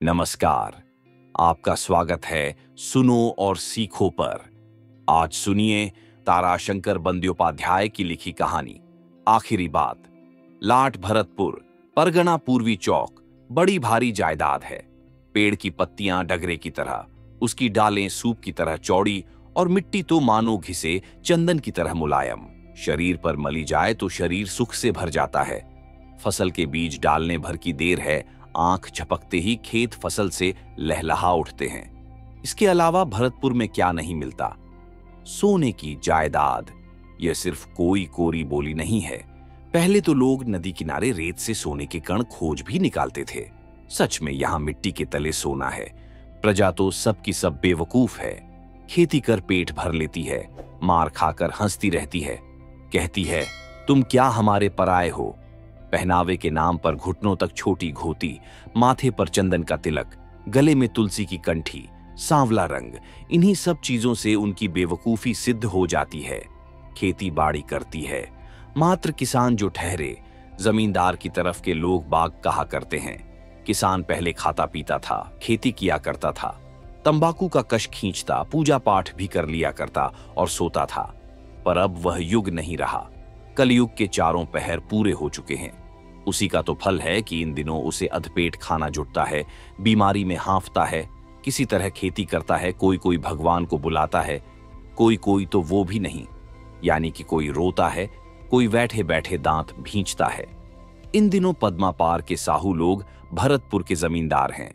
नमस्कार। आपका स्वागत है सुनो और सीखो पर। आज सुनिए ताराशंकर बंद्योपाध्याय की लिखी कहानी आखिरी बात। लाट भरतपुर, परगना पूर्वी चौक बड़ी भारी जायदाद है। पेड़ की पत्तियां डगरे की तरह, उसकी डालें सूप की तरह चौड़ी और मिट्टी तो मानो घिसे चंदन की तरह मुलायम। शरीर पर मली जाए तो शरीर सुख से भर जाता है। फसल के बीज डालने भर की देर है, आंख झपकते ही खेत फसल से लहलहा उठते हैं। इसके अलावा भरतपुर में क्या नहीं मिलता। सोने की जायदाद यह सिर्फ कोई कोरी बोली नहीं है। पहले तो लोग नदी किनारे रेत से सोने के कण खोज भी निकालते थे। सच में यहां मिट्टी के तले सोना है। प्रजा तो सबकी सब बेवकूफ है। खेती कर पेट भर लेती है, मार खाकर हंसती रहती है। कहती है तुम क्या हमारे पराए हो। पहनावे के नाम पर घुटनों तक छोटी घोती, माथे पर चंदन का तिलक, गले में तुलसी की कंठी, सांवला रंग, इन्हीं सब चीजों से उनकी बेवकूफी सिद्ध हो जाती है। खेती बाड़ी करती है। मात्र किसान जो ठहरे, जमींदार की तरफ के लोग बाग कहा करते हैं। किसान पहले खाता पीता था, खेती किया करता था, तंबाकू का कश खींचता, पूजा पाठ भी कर लिया करता और सोता था। पर अब वह युग नहीं रहा। कलयुग के चारों पहर पूरे हो चुके हैं। उसी का तो फल है कि इन दिनों उसे अधपेट खाना जुटता है, बीमारी में हांफता है, किसी तरह खेती करता है। कोई कोई भगवान को बुलाता है, कोई कोई तो वो भी नहीं, यानी कि कोई रोता है, कोई बैठे बैठे दांत भींचता है। इन दिनों पद्मा पार के साहू लोग भरतपुर के जमींदार हैं।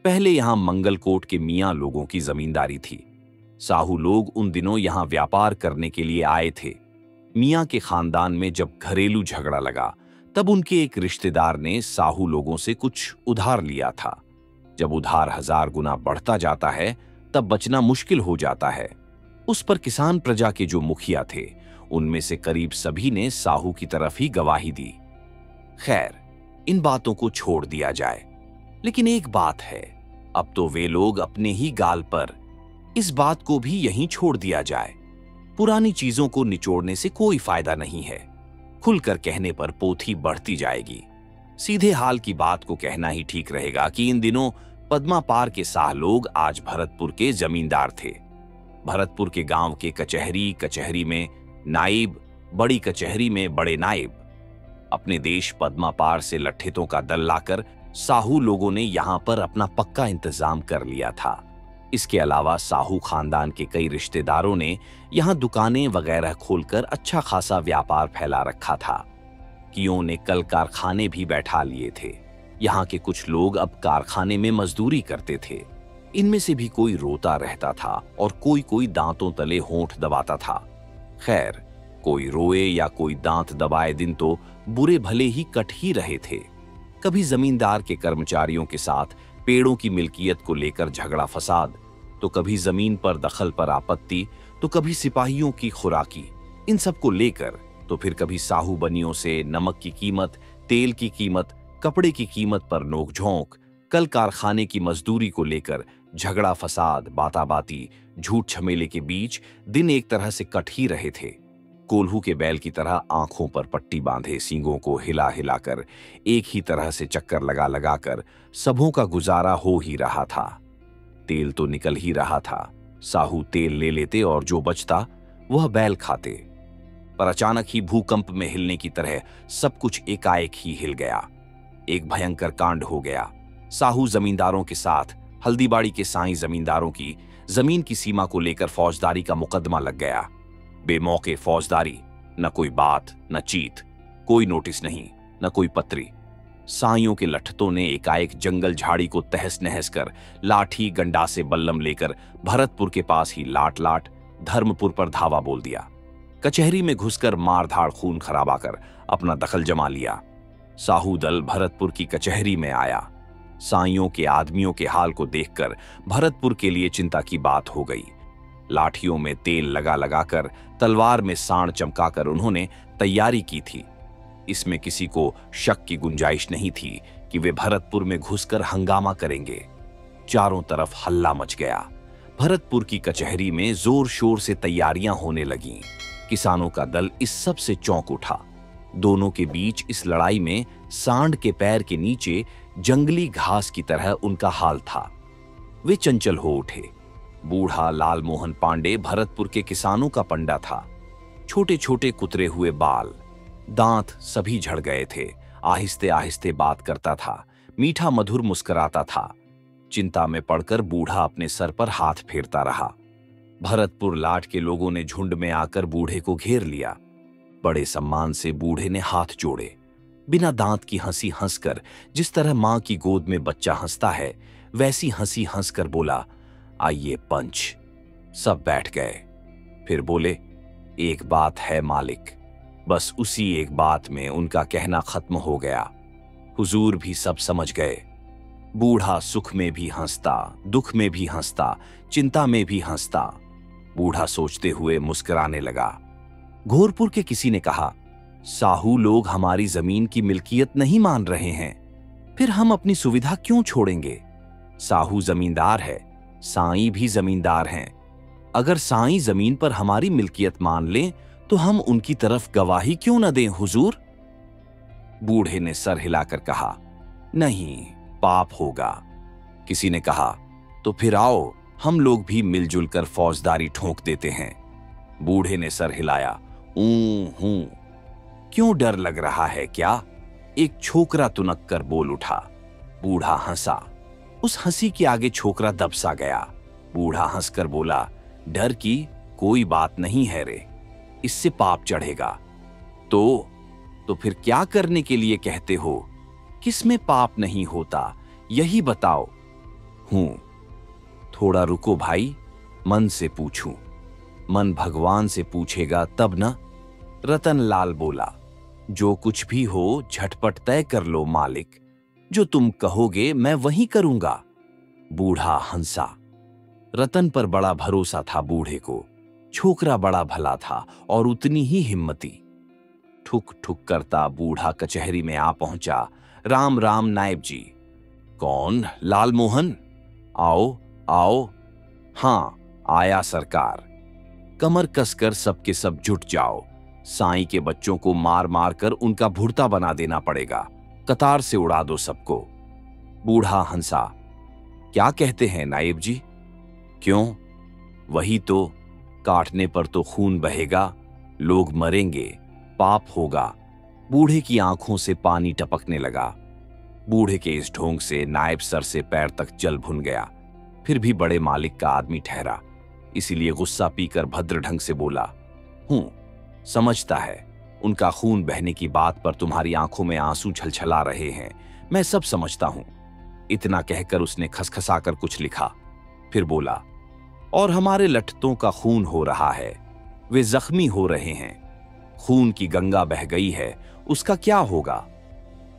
पहले यहां मंगलकोट के मियां लोगों की जमींदारी थी। साहू लोग उन दिनों यहां व्यापार करने के लिए आए थे। मियां के खानदान में जब घरेलू झगड़ा लगा, तब उनके एक रिश्तेदार ने साहू लोगों से कुछ उधार लिया था। जब उधार 1000 गुना बढ़ता जाता है, तब बचना मुश्किल हो जाता है। उस पर किसान प्रजा के जो मुखिया थे, उनमें से करीब सभी ने साहू की तरफ ही गवाही दी। खैर, इन बातों को छोड़ दिया जाए। लेकिन एक बात है, अब तो वे लोग अपने ही गाल पर, इस बात को भी यहीं छोड़ दिया जाए। पुरानी चीजों को निचोड़ने से कोई फायदा नहीं है। खुलकर कहने पर पोथी बढ़ती जाएगी। सीधे हाल की बात को कहना ही ठीक रहेगा कि इन दिनों पद्मा पार के साह लोग आज भरतपुर के जमींदार थे। भरतपुर के गांव के कचहरी में नाइब, बड़ी कचहरी में बड़े नाइब। अपने देश पद्मा पार से लठ्ठितों का दल लाकर साहू लोगों ने यहां पर अपना पक्का इंतजाम कर लिया था। इसके अलावा साहू खानदान के कई रिश्तेदारों ने यहां दुकानें वगैरह खोलकर अच्छा खासा व्यापार फैला रखा था। कियों ने कल कारखाने भी बैठा लिए थे। यहां के कुछ लोग अब कारखाने में मजदूरी करते थे। इनमें से भी कोई रोता रहता था और कोई कोई दांतों तले होंठ दबाता था। खैर, कोई रोए या कोई दांत दबाए दिन तो बुरे भले ही कट ही रहे थे। कभी जमींदार के कर्मचारियों के साथ पेड़ों की मिल्कियत को लेकर झगड़ा फसाद, तो कभी जमीन पर दखल पर आपत्ति, तो कभी सिपाहियों की खुराकी, इन सब को लेकर, तो फिर कभी साहू बनियों से नमक की कीमत, तेल की कीमत, कपड़े की कीमत पर नोकझोंक, कल कारखाने की मजदूरी को लेकर झगड़ा फसाद, बाताबाती, झूठ झमेले के बीच दिन एक तरह से कट ही रहे थे। कोल्हू के बैल की तरह आंखों पर पट्टी बांधे, सींगों को हिला हिलाकर, एक ही तरह से चक्कर लगा लगा कर सबों का गुजारा हो ही रहा था। तेल तो निकल ही रहा था। साहू तेल ले लेते और जो बचता वह बैल खाते। पर अचानक ही भूकंप में हिलने की तरह सब कुछ एकाएक ही हिल गया। एक भयंकर कांड हो गया। साहू जमींदारों के साथ हल्दीबाड़ी के साईं जमींदारों की जमीन की सीमा को लेकर फौजदारी का मुकदमा लग गया। बेमौके फौजदारी, न कोई बात, न चीत, कोई नोटिस नहीं, न कोई पत्री। साइयों के लठ्ठतों ने एकाएक जंगल झाड़ी को तहस नहस कर लाठी गंडासे बल्लम लेकर भरतपुर के पास ही लाट लाट धर्मपुर पर धावा बोल दिया। कचहरी में घुसकर मारधाड़ खून खराबा कर अपना दखल जमा लिया। साहू दल भरतपुर की कचहरी में आया। साइयों के आदमियों के हाल को देखकर भरतपुर के लिए चिंता की बात हो गई। लाठियों में तेल लगा लगाकर, तलवार में सांड चमकाकर उन्होंने तैयारी की थी। इसमें किसी को शक की गुंजाइश नहीं थी कि वे भरतपुर में घुसकर हंगामा करेंगे। चारों तरफ हल्ला मच गया। भरतपुर की कचहरी में जोर शोर से तैयारियां होने लगीं। किसानों का दल इस सब से चौंक उठा। दोनों के बीच इस लड़ाई में सांड के पैर के नीचे जंगली घास की तरह उनका हाल था। वे चंचल हो उठे। बूढ़ा लालमोहन पांडे भरतपुर के किसानों का पंडा था। छोटे छोटे कुतरे हुए बाल, दांत सभी झड़ गए थे। आहिस्ते आहिस्ते बात करता था, मीठा मधुर मुस्कुराता था। चिंता में पड़कर बूढ़ा अपने सर पर हाथ फेरता रहा। भरतपुर लाट के लोगों ने झुंड में आकर बूढ़े को घेर लिया। बड़े सम्मान से बूढ़े ने हाथ जोड़े। बिना दांत की हंसी हंसकर, जिस तरह मां की गोद में बच्चा हंसता है, वैसी हंसी हंसकर बोला, आइए पंच। सब बैठ गए। फिर बोले, एक बात है मालिक। बस उसी एक बात में उनका कहना खत्म हो गया। हुजूर भी सब समझ गए। बूढ़ा सुख में भी हंसता, दुख में भी हंसता, चिंता में भी हंसता। बूढ़ा सोचते हुए मुस्कुराने लगा। घोरपुर के किसी ने कहा, साहू लोग हमारी जमीन की मिल्कियत नहीं मान रहे हैं, फिर हम अपनी सुविधा क्यों छोड़ेंगे? साहू जमींदार है, साईं भी जमींदार हैं। अगर साईं जमीन पर हमारी मिल्कियत मान लें तो हम उनकी तरफ गवाही क्यों न दें हुजूर? बूढ़े ने सर हिलाकर कहा, नहीं, पाप होगा। किसी ने कहा, तो फिर आओ हम लोग भी मिलजुल कर फौजदारी ठोक देते हैं। बूढ़े ने सर हिलाया, हूं। क्यों डर लग रहा है क्या? एक छोकरा तुनक कर बोल उठा। बूढ़ा हंसा। उस हंसी के आगे छोकरा दबसा गया। बूढ़ा हंसकर बोला, डर की कोई बात नहीं है रे, इससे पाप चढ़ेगा। तो फिर क्या करने के लिए कहते हो? किसमें पाप नहीं होता, यही बताओ। थोड़ा रुको भाई, मन से पूछूं। मन भगवान से पूछेगा तब ना। रतनलाल बोला, जो कुछ भी हो झटपट तय कर लो मालिक, जो तुम कहोगे मैं वही करूंगा। बूढ़ा हंसा। रतन पर बड़ा भरोसा था बूढ़े को। छोकरा बड़ा भला था और उतनी ही हिम्मती। ठुक ठुक करता बूढ़ा कचहरी में आ पहुंचा। राम राम नायब जी। कौन? लालमोहन? आओ आओ। हां, आया सरकार। कमर कसकर सबके सब जुट जाओ। साईं के बच्चों को मार मार कर उनका भुर्ता बना देना पड़ेगा। कतार से उड़ा दो सबको। बूढ़ा हंसा। क्या कहते हैं नायब जी? क्यों? वही तो, काटने पर तो खून बहेगा, लोग मरेंगे, पाप होगा। बूढ़े की आंखों से पानी टपकने लगा। बूढ़े के इस ढोंग से नायब सर से पैर तक जल भुन गया। फिर भी बड़े मालिक का आदमी ठहरा, इसीलिए गुस्सा पीकर भद्र ढंग से बोला, समझता है उनका खून बहने की बात पर तुम्हारी आंखों में आंसू छलछला रहे हैं, मैं सब समझता हूं। इतना कहकर उसने खसखसाकर कुछ लिखा। फिर बोला, और हमारे लठतों का खून हो रहा है, वे जख्मी हो रहे हैं। खून की गंगा बह गई है, उसका क्या होगा?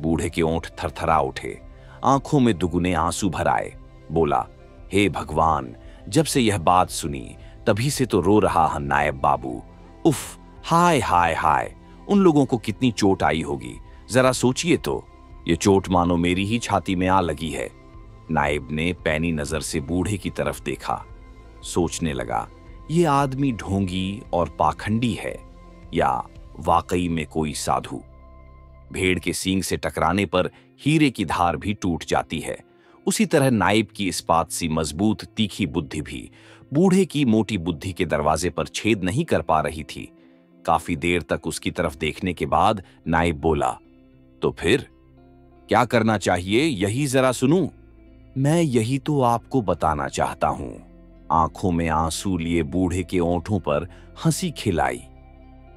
बूढ़े के ओंठ थरथरा उठे, आंखों में दुगुने आंसू भर आए। बोला, हे भगवान, जब से यह बात सुनी तभी से तो रो रहा है नायब बाबू। उफ, हाय हाय हाय, उन लोगों को कितनी चोट आई होगी, जरा सोचिए तो। ये चोट मानो मेरी ही छाती में आ लगी है। नायब ने पैनी नजर से बूढ़े की तरफ देखा। सोचने लगा, ये आदमी ढोंगी और पाखंडी है या वाकई में कोई साधु। भेड़ के सींग से टकराने पर हीरे की धार भी टूट जाती है, उसी तरह नायब की इस्पात सी मजबूत तीखी बुद्धि भी बूढ़े की मोटी बुद्धि के दरवाजे पर छेद नहीं कर पा रही थी। काफी देर तक उसकी तरफ देखने के बाद नायब बोला, तो फिर क्या करना चाहिए, यही जरा सुनूं। मैं यही तो आपको बताना चाहता हूं। आंखों में आंसू लिए बूढ़े के ओंठों पर हंसी खिलाई।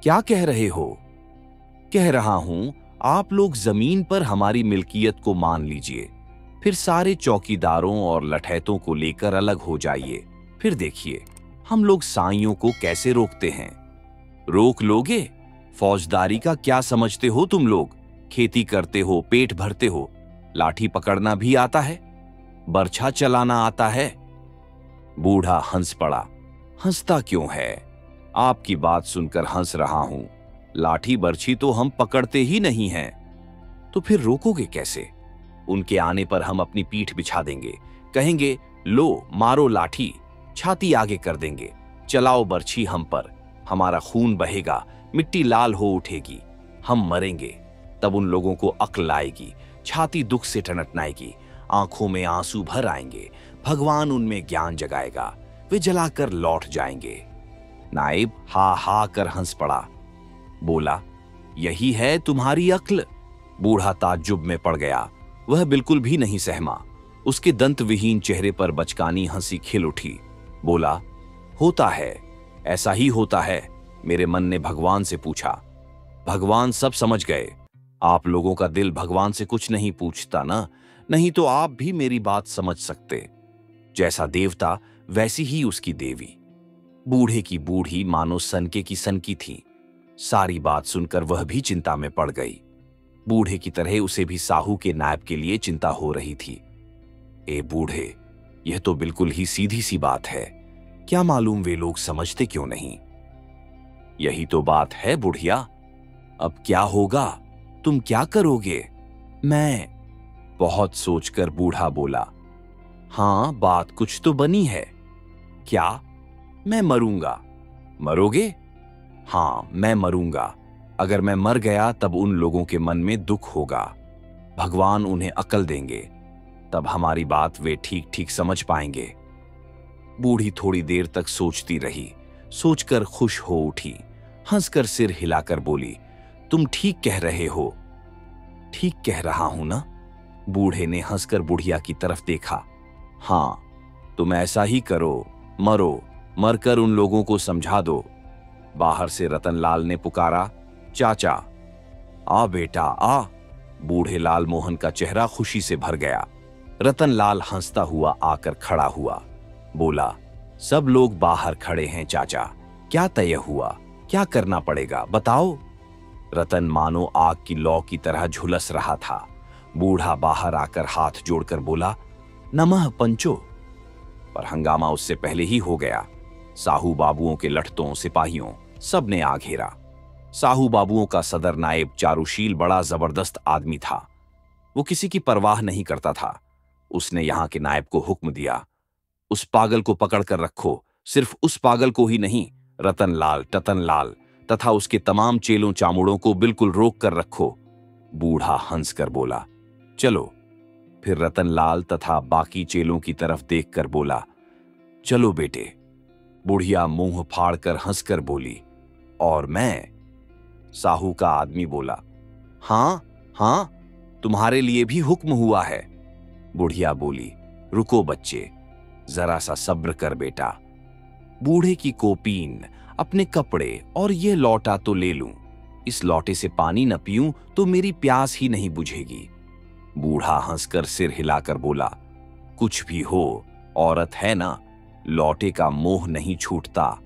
क्या कह रहे हो? कह रहा हूं, आप लोग जमीन पर हमारी मिल्कियत को मान लीजिए, फिर सारे चौकीदारों और लठैतों को लेकर अलग हो जाइए। फिर देखिए हम लोग साईयों को कैसे रोकते हैं। रोक लोगे? फौजदारी का क्या समझते हो तुम लोग? खेती करते हो, पेट भरते हो, लाठी पकड़ना भी आता है, बर्छा चलाना आता है। बूढ़ा हंस पड़ा। हंसता क्यों है? आपकी बात सुनकर हंस रहा हूं। लाठी बर्छी तो हम पकड़ते ही नहीं हैं। तो फिर रोकोगे कैसे? उनके आने पर हम अपनी पीठ बिछा देंगे, कहेंगे लो मारो लाठी, छाती आगे कर देंगे, चलाओ बर्छी हम पर, हमारा खून बहेगा, मिट्टी लाल हो उठेगी, हम मरेंगे। तब उन लोगों को अक्ल आएगी, छाती दुख से टनटनाएगी, आंखों में आंसू भर आएंगे। भगवान उनमें ज्ञान जगाएगा, वे जलाकर लौट जाएंगे। नायब हा हा कर हंस पड़ा। बोला, यही है तुम्हारी अक्ल? बूढ़ा ताज्जुब में पड़ गया। वह बिल्कुल भी नहीं सहमा। उसके दंत विहीन चेहरे पर बचकानी हंसी खिल उठी। बोला, होता है, ऐसा ही होता है। मेरे मन ने भगवान से पूछा। भगवान सब समझ गए। आप लोगों का दिल भगवान से कुछ नहीं पूछता ना, नहीं तो आप भी मेरी बात समझ सकते। जैसा देवता वैसी ही उसकी देवी। बूढ़े की बूढ़ी मानो सनके की सनकी थी। सारी बात सुनकर वह भी चिंता में पड़ गई। बूढ़े की तरह उसे भी साहू के नायब के लिए चिंता हो रही थी। ए बूढ़े, यह तो बिल्कुल ही सीधी सी बात है, क्या मालूम वे लोग समझते क्यों नहीं? यही तो बात है बुढ़िया। अब क्या होगा? तुम क्या करोगे? मैं बहुत सोचकर बूढ़ा बोला, हां, बात कुछ तो बनी है। क्या? मैं मरूंगा। मरोगे? हां, मैं मरूंगा। अगर मैं मर गया तब उन लोगों के मन में दुख होगा। भगवान उन्हें अकल देंगे, तब हमारी बात वे ठीक ठीक समझ पाएंगे। बूढ़ी थोड़ी देर तक सोचती रही, सोचकर खुश हो उठी, हंसकर सिर हिलाकर बोली, तुम ठीक कह रहे हो। ठीक कह रहा हूं ना? बूढ़े ने हंसकर बुढ़िया की तरफ देखा। हां, तुम ऐसा ही करो, मरो, मरकर उन लोगों को समझा दो। बाहर से रतनलाल ने पुकारा, चाचा, आ बेटा आ। बूढ़े लाल मोहन का चेहरा खुशी से भर गया। रतनलाल हंसता हुआ आकर खड़ा हुआ। बोला, सब लोग बाहर खड़े हैं चाचा, क्या तय हुआ? क्या करना पड़ेगा बताओ? रतन मानो आग की लौ की तरह झुलस रहा था। बूढ़ा बाहर आकर हाथ जोड़कर बोला, नमः पंचो। पर हंगामा उससे पहले ही हो गया। साहू बाबुओं के लठतों, सिपाहियों सब ने आ घेरा। साहू बाबुओं का सदर नायब चारुशील बड़ा जबरदस्त आदमी था। वो किसी की परवाह नहीं करता था। उसने यहां के नायब को हुक्म दिया, उस पागल को पकड़ कर रखो। सिर्फ उस पागल को ही नहीं, रतनलाल, टतनलाल तथा उसके तमाम चेलों चामुड़ों को बिल्कुल रोक कर रखो। बूढ़ा हंसकर बोला, चलो। फिर रतनलाल तथा बाकी चेलों की तरफ देखकर बोला, चलो बेटे। बुढ़िया मुंह फाड़कर हंसकर बोली, और मैं? साहू का आदमी बोला, हां हां, तुम्हारे लिए भी हुक्म हुआ है। बुढ़िया बोली, रुको बच्चे, जरा सा सब्र कर बेटा। बूढ़े की कोपीन, अपने कपड़े और ये लौटा तो ले लूं। इस लौटे से पानी न पीऊं तो मेरी प्यास ही नहीं बुझेगी। बूढ़ा हंसकर सिर हिलाकर बोला, कुछ भी हो, औरत है ना, लौटे का मोह नहीं छूटता।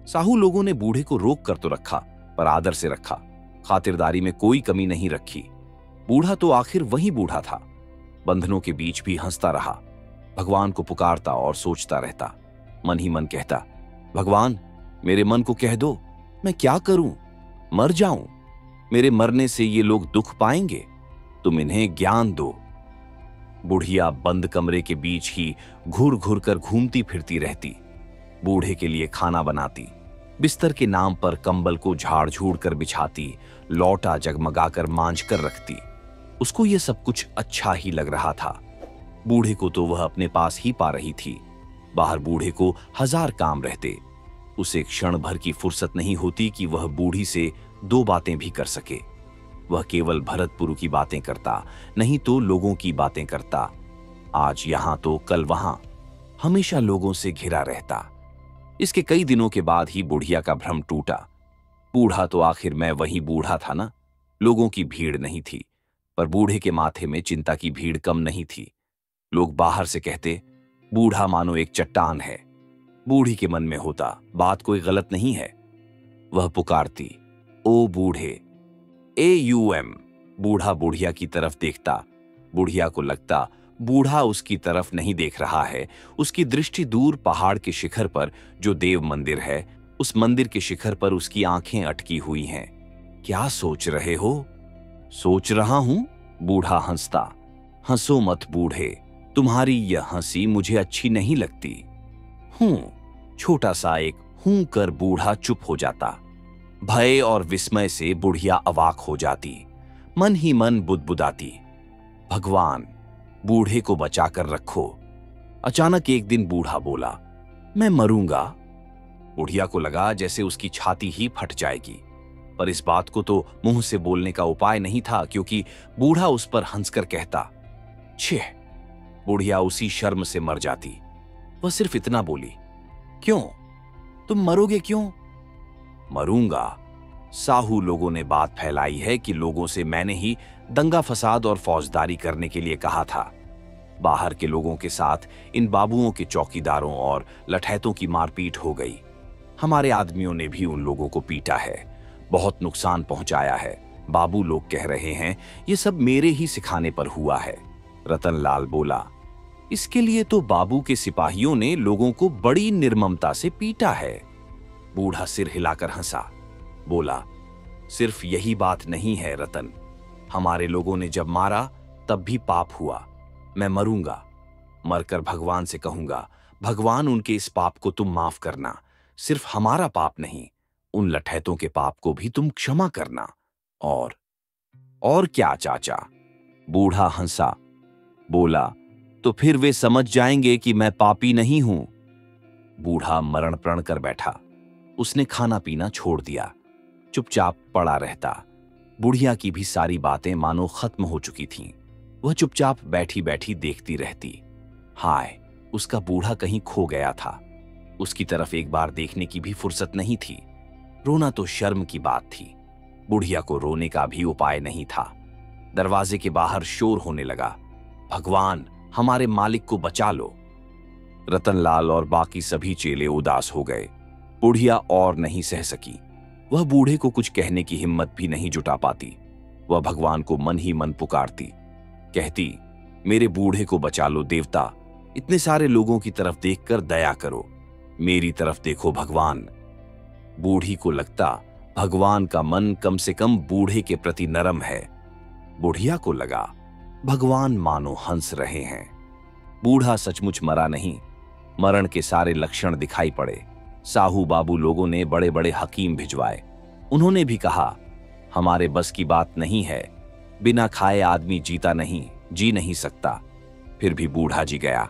साहू लोगों ने बूढ़े को रोक कर तो रखा, पर आदर से रखा, खातिरदारी में कोई कमी नहीं रखी। बूढ़ा तो आखिर वही बूढ़ा था। बंधनों के बीच भी हंसता रहा। भगवान को पुकारता और सोचता रहता। मन ही मन कहता, भगवान, मेरे मन को कह दो, मैं क्या करूं? मर जाऊं? मेरे मरने से ये लोग दुख पाएंगे, तुम इन्हें ज्ञान दो। बुढ़िया बंद कमरे के बीच ही घूर घूर कर घूमती फिरती रहती। बूढ़े के लिए खाना बनाती, बिस्तर के नाम पर कंबल को झाड़ झूड़ कर बिछाती, लौटा जगमगाकर मांझ कर रखती। उसको यह सब कुछ अच्छा ही लग रहा था। बूढ़े को तो वह अपने पास ही पा रही थी। बाहर बूढ़े को हजार काम रहते, उसे क्षण भर की फुर्सत नहीं होती कि वह बूढ़ी से दो बातें भी कर सके। वह केवल भरतपुर की बातें करता, नहीं तो लोगों की बातें करता। आज यहां तो कल वहां, हमेशा लोगों से घिरा रहता। इसके कई दिनों के बाद ही बुढ़िया का भ्रम टूटा। बूढ़ा तो आखिर मैं वही बूढ़ा था ना, लोगों की भीड़ नहीं थी। पर बूढ़े के माथे में चिंता की भीड़ कम नहीं थी। लोग बाहर से कहते, बूढ़ा मानो एक चट्टान है। बूढ़ी के मन में होता, बात कोई गलत नहीं है। वह पुकारती, ओ बूढ़े, AUM। बूढ़ा बुढ़िया की तरफ देखता। बुढ़िया को लगता बूढ़ा उसकी तरफ नहीं देख रहा है। उसकी दृष्टि दूर पहाड़ के शिखर पर जो देव मंदिर है, उस मंदिर के शिखर पर उसकी आंखें अटकी हुई हैं। क्या सोच रहे हो? सोच रहा हूं, बूढ़ा हंसता। हंसो मत बूढ़े, तुम्हारी यह हंसी मुझे अच्छी नहीं लगती। छोटा सा एक हूं कर बूढ़ा चुप हो जाता। भय और विस्मय से बुढ़िया अवाक हो जाती, मन ही मन बुदबुदाती, भगवान बूढ़े को बचाकर रखो। अचानक एक दिन बूढ़ा बोला, मैं मरूंगा। बुढ़िया को लगा जैसे उसकी छाती ही फट जाएगी, पर इस बात को तो मुंह से बोलने का उपाय नहीं था, क्योंकि बूढ़ा उस पर हंसकर कहता, छह। बुढ़िया उसी शर्म से मर जाती। वह सिर्फ इतना बोली, क्यों? तुम मरोगे क्यों? मरूंगा। साहू लोगों ने बात फैलाई है कि लोगों से मैंने ही दंगा फसाद और फौजदारी करने के लिए कहा था। बाहर के लोगों के साथ इन बाबुओं के चौकीदारों और लठैतों की मारपीट हो गई। हमारे आदमियों ने भी उन लोगों को पीटा है, बहुत नुकसान पहुंचाया है। बाबू लोग कह रहे हैं ये सब मेरे ही सिखाने पर हुआ है। रतनलाल बोला, इसके लिए तो बाबू के सिपाहियों ने लोगों को बड़ी निर्ममता से पीटा है। बूढ़ा सिर हिलाकर हंसा, बोला, सिर्फ यही बात नहीं है रतन, हमारे लोगों ने जब मारा तब भी पाप हुआ। मैं मरूंगा, मरकर भगवान से कहूंगा, भगवान उनके इस पाप को तुम माफ करना। सिर्फ हमारा पाप नहीं, उन लठैतों के पाप को भी तुम क्षमा करना। और क्या चाचा? बूढ़ा हंसा, बोला, तो फिर वे समझ जाएंगे कि मैं पापी नहीं हूं। बूढ़ा मरण प्रण कर बैठा। उसने खाना पीना छोड़ दिया, चुपचाप पड़ा रहता। बुढ़िया की भी सारी बातें मानो खत्म हो चुकी थीं। वह चुपचाप बैठी बैठी देखती रहती। हाय, उसका बूढ़ा कहीं खो गया था। उसकी तरफ एक बार देखने की भी फुर्सत नहीं थी। रोना तो शर्म की बात थी, बुढ़िया को रोने का भी उपाय नहीं था। दरवाजे के बाहर शोर होने लगा, भगवान हमारे मालिक को बचा लो। रतनलाल और बाकी सभी चेले उदास हो गए। बुढ़िया और नहीं सह सकी। वह बूढ़े को कुछ कहने की हिम्मत भी नहीं जुटा पाती। वह भगवान को मन ही मन पुकारती, कहती, मेरे बूढ़े को बचा लो देवता, इतने सारे लोगों की तरफ देखकर दया करो, मेरी तरफ देखो भगवान। बूढ़ी को लगता भगवान का मन कम से कम बूढ़े के प्रति नरम है। बुढ़िया को लगा भगवान मानो हंस रहे हैं। बूढ़ा सचमुच मरा नहीं, मरण के सारे लक्षण दिखाई पड़े। साहू बाबू लोगों ने बड़े बड़े हकीम भिजवाए। उन्होंने भी कहा, हमारे बस की बात नहीं है, बिना खाए आदमी जीता नहीं, जी नहीं सकता। फिर भी बूढ़ा जी गया।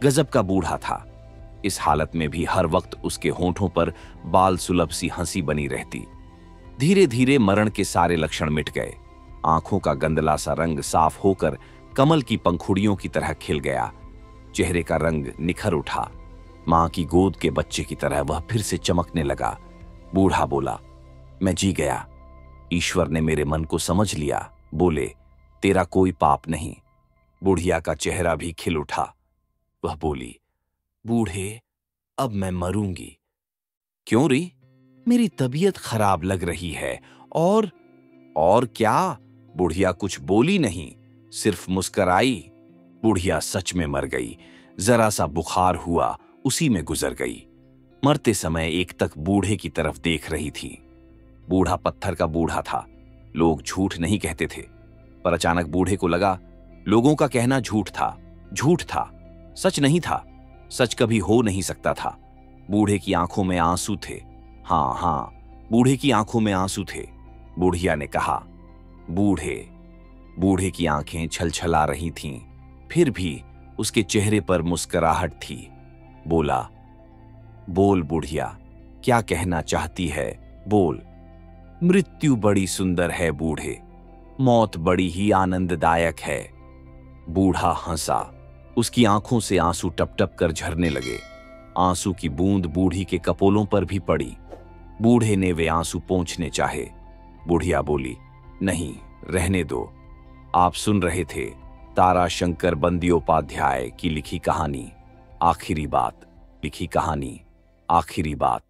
गजब का बूढ़ा था। इस हालत में भी हर वक्त उसके होंठों पर बाल सुलभ सी हंसी बनी रहती। धीरे धीरे मरण के सारे लक्षण मिट गए। आंखों का गंदला सा रंग साफ होकर कमल की पंखुड़ियों की तरह खिल गया। चेहरे का रंग निखर उठा। मां की गोद के बच्चे की तरह वह फिर से चमकने लगा। बूढ़ा बोला, मैं जी गया, ईश्वर ने मेरे मन को समझ लिया। बोले, तेरा कोई पाप नहीं। बुढ़िया का चेहरा भी खिल उठा। वह बोली, बूढ़े अब मैं मरूंगी। क्यों री? मेरी तबीयत खराब लग रही है। और क्या? बुढ़िया कुछ बोली नहीं, सिर्फ मुस्कराई। बुढ़िया सच में मर गई। जरा सा बुखार हुआ, उसी में गुजर गई। मरते समय एक तक बूढ़े की तरफ देख रही थी। बूढ़ा पत्थर का बूढ़ा था। लोग झूठ नहीं कहते थे, पर अचानक बूढ़े को लगा लोगों का कहना झूठ था। झूठ था, सच नहीं था। सच कभी हो नहीं सकता था। बूढ़े की आंखों में आंसू थे। हाँ, बूढ़े की आंखों में आंसू थे। बुढ़िया ने कहा, बूढ़े की आंखें छलछला रही थीं, फिर भी उसके चेहरे पर मुस्कुराहट थी। बोला, बोल बुढ़िया, क्या कहना चाहती है, बोल। मृत्यु बड़ी सुंदर है बूढ़े, मौत बड़ी ही आनंददायक है। बूढ़ा हंसा। उसकी आंखों से आंसू टप टप कर झरने लगे। आंसू की बूंद बूढ़ी के कपोलों पर भी पड़ी। बूढ़े ने वे आंसू पोंछने चाहे। बुढ़िया बोली, नहीं, रहने दो। आप सुन रहे थे ताराशंकर बंद्योपाध्याय की लिखी कहानी आखिरी बात। लिखी कहानी आखिरी बात।